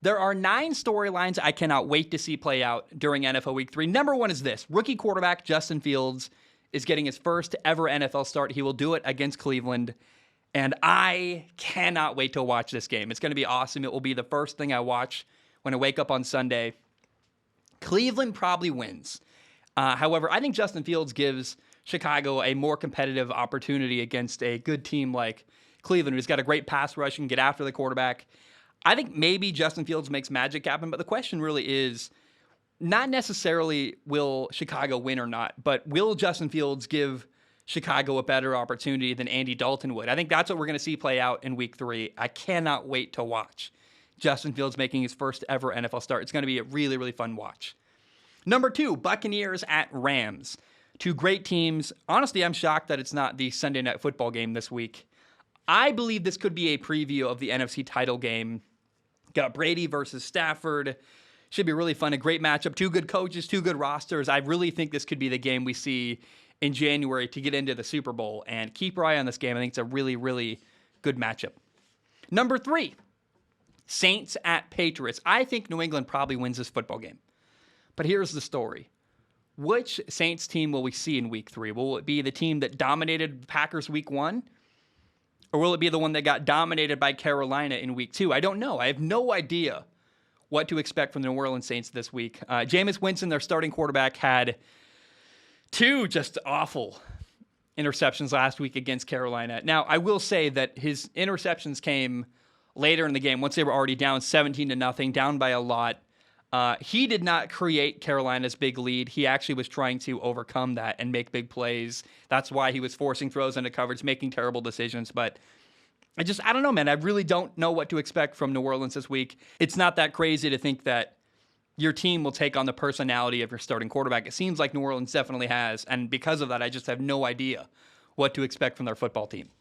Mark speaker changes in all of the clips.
Speaker 1: There are 9 storylines I cannot wait to see play out during NFL Week 3. Number 1 is this. Rookie quarterback Justin Fields is getting his first ever NFL start. He will do it against Cleveland, and I cannot wait to watch this game. It's going to be awesome. It will be the first thing I watch when I wake up on Sunday. Cleveland probably wins. However, I think Justin Fields gives Chicago a more competitive opportunity against a good team like Cleveland, who's got a great pass rush and can get after the quarterback. I think maybe Justin Fields makes magic happen, but the question really is not necessarily will Chicago win or not, but will Justin Fields give Chicago a better opportunity than Andy Dalton would? I think that's what we're going to see play out in Week 3. I cannot wait to watch Justin Fields making his first ever NFL start. It's going to be a really, really fun watch. Number 2, Buccaneers at Rams. 2 great teams. Honestly, I'm shocked that it's not the Sunday Night Football game this week. I believe this could be a preview of the NFC title game. Got Brady versus Stafford. Should be really fun. A great matchup. 2 good coaches, 2 good rosters. I really think this could be the game we see in January to get into the Super Bowl. And keep your eye on this game. I think it's a really, really good matchup. Number 3, Saints at Patriots. I think New England probably wins this football game. But here's the story. Which Saints team will we see in Week 3? Will it be the team that dominated Packers Week 1? Or will it be the one that got dominated by Carolina in Week 2? I don't know. I have no idea what to expect from the New Orleans Saints this week. Jameis Winston, their starting quarterback, had 2 just awful interceptions last week against Carolina. Now, I will say that his interceptions came later in the game, once they were already down 17-0, down by a lot. He did not create Carolina's big lead. He actually was trying to overcome that and make big plays. That's why he was forcing throws into coverage, making terrible decisions. But I don't know, man. I really don't know what to expect from New Orleans this week. It's not that crazy to think that your team will take on the personality of your starting quarterback. It seems like New Orleans definitely has. And because of that, I just have no idea what to expect from their football team.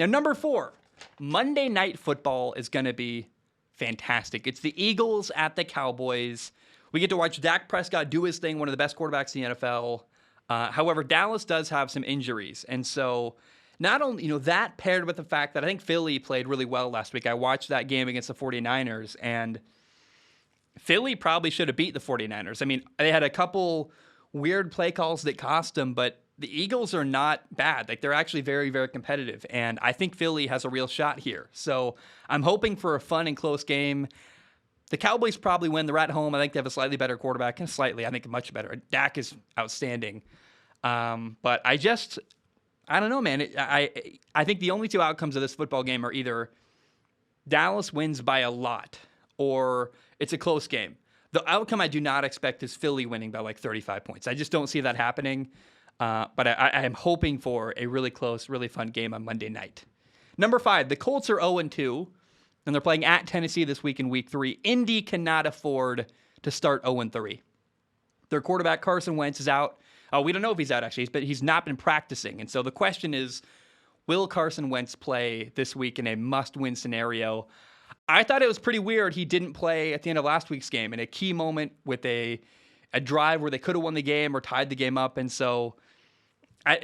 Speaker 1: Now, number 4, Monday Night Football is going to be fantastic. It's the Eagles at the Cowboys. We get to watch Dak Prescott do his thing, one of the best quarterbacks in the NFL. However, Dallas does have some injuries. And so not only, that paired with the fact that I think Philly played really well last week. I watched that game against the 49ers, and Philly probably should have beat the 49ers. I mean, they had a couple weird play calls that cost them, but the Eagles are not bad. Like, they're actually very, very competitive, and I think Philly has a real shot here. So I'm hoping for a fun and close game. The Cowboys probably win. They're at home. I think they have a slightly better quarterback, and I think much better. Dak is outstanding. But I don't know, man. I think the only 2 outcomes of this football game are either Dallas wins by a lot or it's a close game. The outcome I do not expect is Philly winning by like 35 points. I just don't see that happening. But I am hoping for a really close, really fun game on Monday night. Number 5, the Colts are 0-2, and they're playing at Tennessee this week in Week 3. Indy cannot afford to start 0-3. Their quarterback, Carson Wentz, is out. We don't know if he's out, actually, but he's not been practicing. And so the question is, will Carson Wentz play this week in a must-win scenario? I thought it was pretty weird he didn't play at the end of last week's game in a key moment with a drive where they could have won the game or tied the game up. And so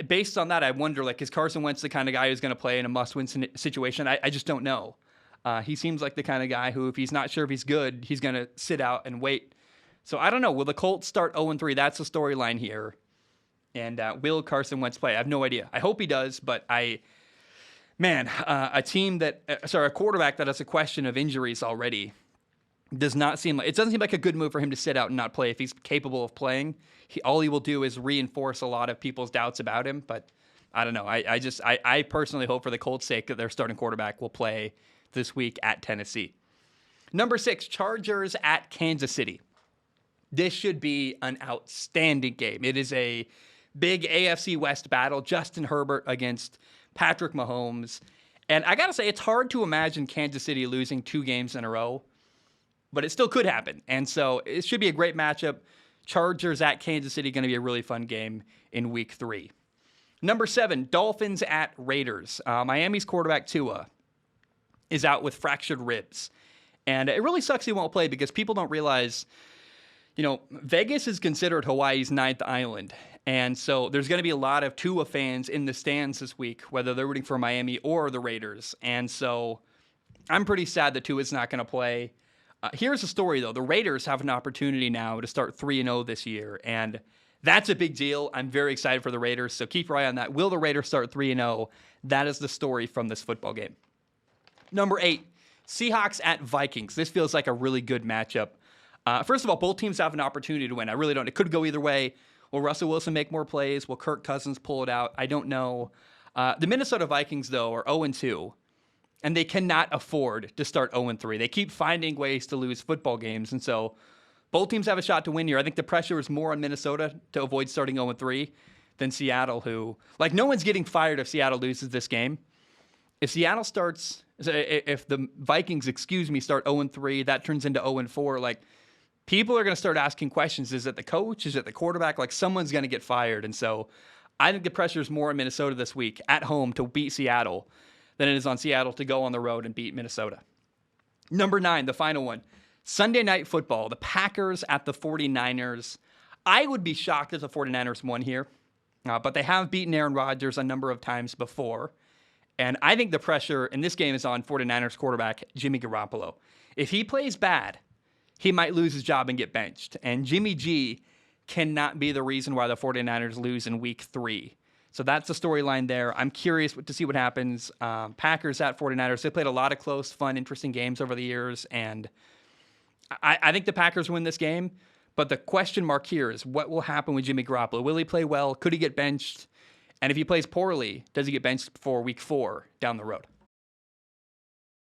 Speaker 1: based on that, I wonder, is Carson Wentz the kind of guy who's going to play in a must-win situation? I just don't know. He seems like the kind of guy who, if he's not sure if he's good, he's going to sit out and wait. So I don't know. Will the Colts start 0-3? That's the storyline here. And will Carson Wentz play? I have no idea. I hope he does, but a quarterback that has a question of injuries already doesn't seem like a good move for him to sit out and not play. If he's capable of playing, all he will do is reinforce a lot of people's doubts about him. But I don't know. I personally hope for the Colts' sake that their starting quarterback will play this week at Tennessee. Number 6, Chargers at Kansas City. This should be an outstanding game. It is a big AFC West battle. Justin Herbert against Patrick Mahomes. And I got to say, it's hard to imagine Kansas City losing 2 games in a row, but it still could happen. And so it should be a great matchup. Chargers at Kansas City, going to be a really fun game in Week 3. Number 7, Dolphins at Raiders. Miami's quarterback Tua is out with fractured ribs. And it really sucks he won't play because people don't realize, Vegas is considered Hawaii's 9th island. And so there's going to be a lot of Tua fans in the stands this week, whether they're rooting for Miami or the Raiders. And so I'm pretty sad that Tua's not going to play. Here's the story, though. The Raiders have an opportunity now to start 3-0 this year, and that's a big deal. I'm very excited for the Raiders, so keep your eye on that. Will the Raiders start 3-0? That is the story from this football game. Number 8, Seahawks at Vikings. This feels like a really good matchup. First of all, both teams have an opportunity to win. I really don't. It could go either way. Will Russell Wilson make more plays? Will Kirk Cousins pull it out? I don't know. The Minnesota Vikings, though, are 0-2. And they cannot afford to start 0-3. They keep finding ways to lose football games. And so both teams have a shot to win here. I think the pressure is more on Minnesota to avoid starting 0-3 than Seattle, who, like, no one's getting fired if Seattle loses this game. If the Vikings, start 0-3, that turns into 0-4, like, people are going to start asking questions. Is it the coach? Is it the quarterback? Like, someone's going to get fired. And so I think the pressure is more on Minnesota this week at home to beat Seattle than it is on Seattle to go on the road and beat Minnesota. Number 9, the final one. Sunday Night Football, the Packers at the 49ers. I would be shocked if the 49ers won here, but they have beaten Aaron Rodgers a number of times before. And I think the pressure in this game is on 49ers quarterback Jimmy Garoppolo. If he plays bad, he might lose his job and get benched. And Jimmy G cannot be the reason why the 49ers lose in week 3. So that's the storyline there. I'm curious to see what happens. Packers at 49ers. They played a lot of close, fun, interesting games over the years. And I think the Packers win this game. But the question mark here is what will happen with Jimmy Garoppolo? Will he play well? Could he get benched? And if he plays poorly, does he get benched for week 4 down the road?